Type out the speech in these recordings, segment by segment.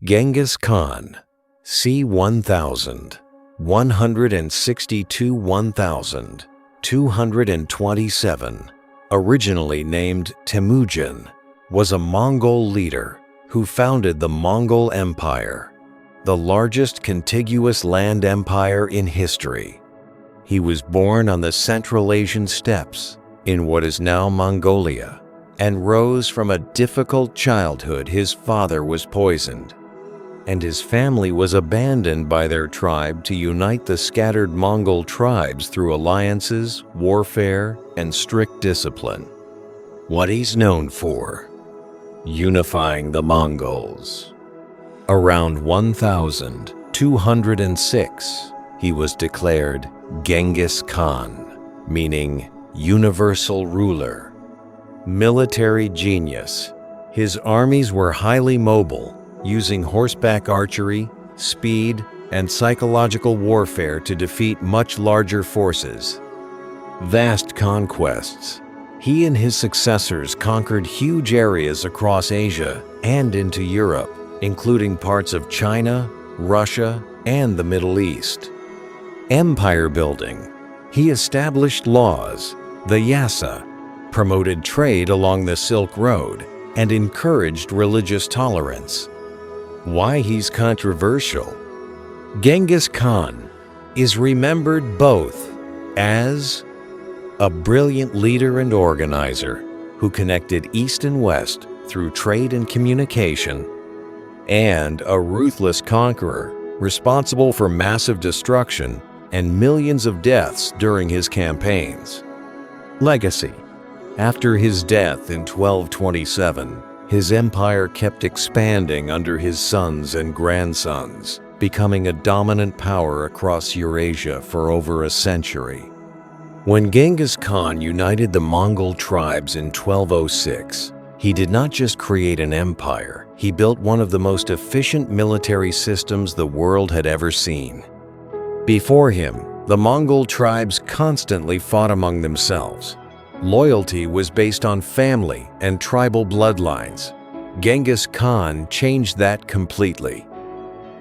Genghis Khan, c. 1000, 162–1227, originally named Temujin, was a Mongol leader who founded the Mongol Empire, the largest contiguous land empire in history. He was born on the Central Asian steppes in what is now Mongolia and rose from a difficult childhood. His father was poisoned, and his family was abandoned by their tribe to unite the scattered Mongol tribes through alliances, warfare, and strict discipline. What he's known for: unifying the Mongols. Around 1206, he was declared Genghis Khan, meaning universal ruler. Military genius. His armies were highly mobile, using horseback archery, speed, and psychological warfare to defeat much larger forces. Vast conquests. He and his successors conquered huge areas across Asia and into Europe, including parts of China, Russia, and the Middle East. Empire building. He established laws, the Yasa, promoted trade along the Silk Road, and encouraged religious tolerance. Why he's controversial? Genghis Khan is remembered both as a brilliant leader and organizer who connected East and West through trade and communication, and a ruthless conqueror responsible for massive destruction and millions of deaths during his campaigns. Legacy. After his death in 1227, his empire kept expanding under his sons and grandsons, becoming a dominant power across Eurasia for over a century. When Genghis Khan united the Mongol tribes in 1206, he did not just create an empire, he built one of the most efficient military systems the world had ever seen. Before him, the Mongol tribes constantly fought among themselves. Loyalty was based on family and tribal bloodlines. Genghis Khan changed that completely.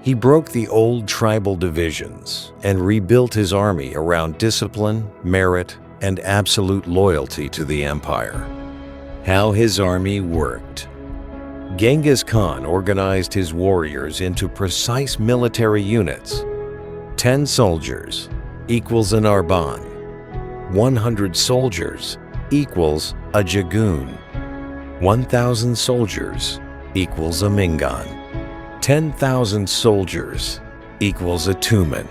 He broke the old tribal divisions and rebuilt his army around discipline, merit, and absolute loyalty to the empire. How his army worked. Genghis Khan organized his warriors into precise military units. 10 soldiers equals an arban. 100 soldiers equals a jagun. 1,000 soldiers equals a mingan. 10,000 soldiers equals a tumen.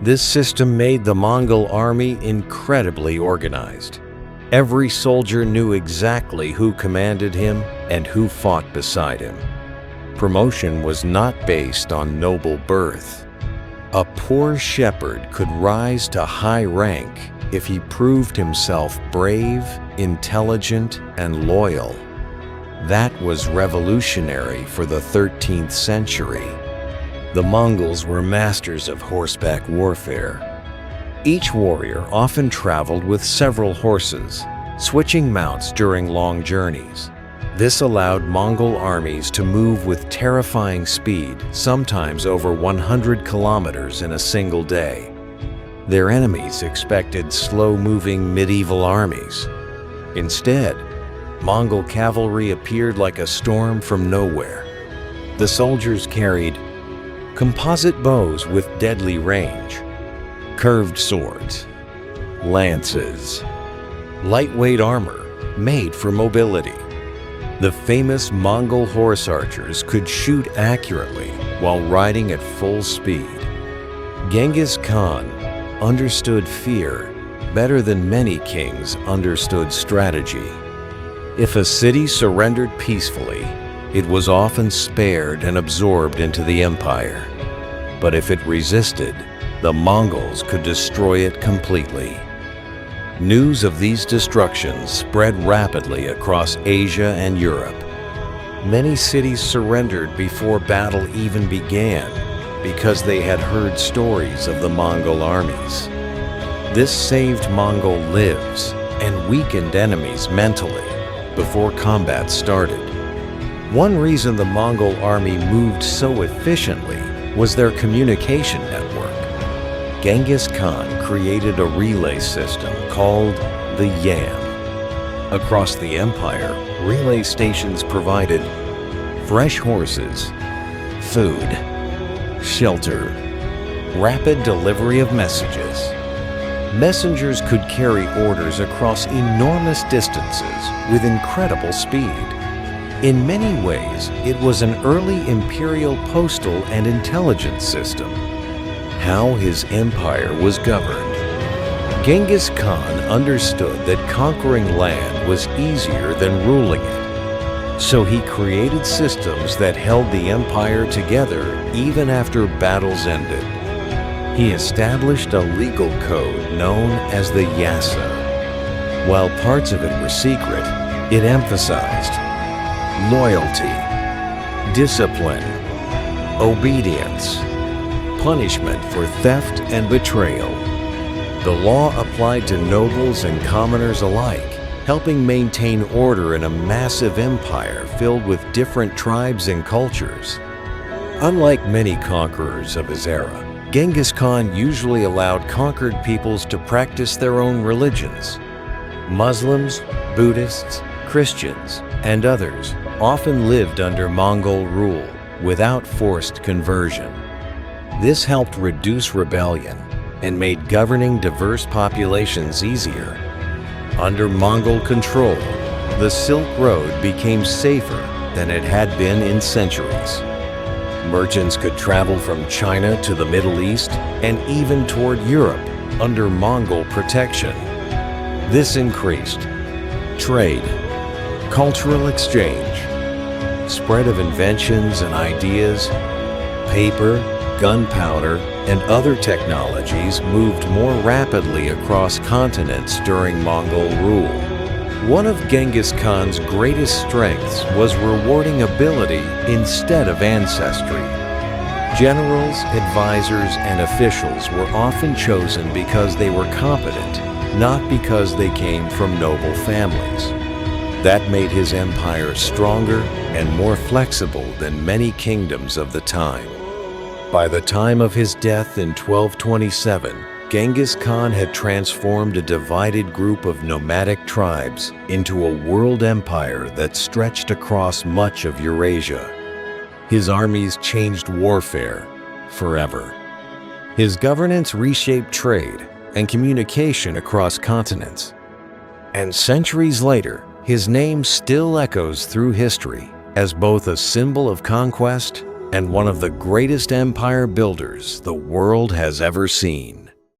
This system made the Mongol army incredibly organized. Every soldier knew exactly who commanded him and who fought beside him. Promotion was not based on noble birth. A poor shepherd could rise to high rank if he proved himself brave, intelligent, and loyal. That was revolutionary for the 13th century. The Mongols were masters of horseback warfare. Each warrior often traveled with several horses, switching mounts during long journeys. This allowed Mongol armies to move with terrifying speed, sometimes over 100 kilometers in a single day. Their enemies expected slow-moving medieval armies. Instead, Mongol cavalry appeared like a storm from nowhere. The soldiers carried composite bows with deadly range, curved swords, lances, lightweight armor made for mobility. The famous Mongol horse archers could shoot accurately while riding at full speed. Genghis Khan understood fear better than many kings understood strategy. If a city surrendered peacefully, it was often spared and absorbed into the empire. But if it resisted, the Mongols could destroy it completely. News of these destructions spread rapidly across Asia and Europe. Many cities surrendered before battle even began because they had heard stories of the Mongol armies. This saved Mongol lives and weakened enemies mentally before combat started. One reason the Mongol army moved so efficiently was their communication network. Genghis Khan created a relay system called the Yam. Across the empire, relay stations provided fresh horses, food, shelter, rapid delivery of messages. Messengers could carry orders across enormous distances with incredible speed. In many ways, it was an early imperial postal and intelligence system. How his empire was governed. Genghis Khan understood that conquering land was easier than ruling it. So he created systems that held the empire together even after battles ended. He established a legal code known as the Yasa. While parts of it were secret, it emphasized loyalty, discipline, obedience, punishment for theft and betrayal. The law applied to nobles and commoners alike, helping maintain order in a massive empire filled with different tribes and cultures. Unlike many conquerors of his era, Genghis Khan usually allowed conquered peoples to practice their own religions. Muslims, Buddhists, Christians, and others often lived under Mongol rule without forced conversion. This helped reduce rebellion and made governing diverse populations easier. Under Mongol control, the Silk Road became safer than it had been in centuries. Merchants could travel from China to the Middle East and even toward Europe under Mongol protection. This increased trade, cultural exchange, spread of inventions and ideas, paper, gunpowder, and other technologies moved more rapidly across continents during Mongol rule. One of Genghis Khan's greatest strengths was rewarding ability instead of ancestry. Generals, advisors, and officials were often chosen because they were competent, not because they came from noble families. That made his empire stronger and more flexible than many kingdoms of the time. By the time of his death in 1227, Genghis Khan had transformed a divided group of nomadic tribes into a world empire that stretched across much of Eurasia. His armies changed warfare forever. His governance reshaped trade and communication across continents. And centuries later, his name still echoes through history as both a symbol of conquest and one of the greatest empire builders the world has ever seen.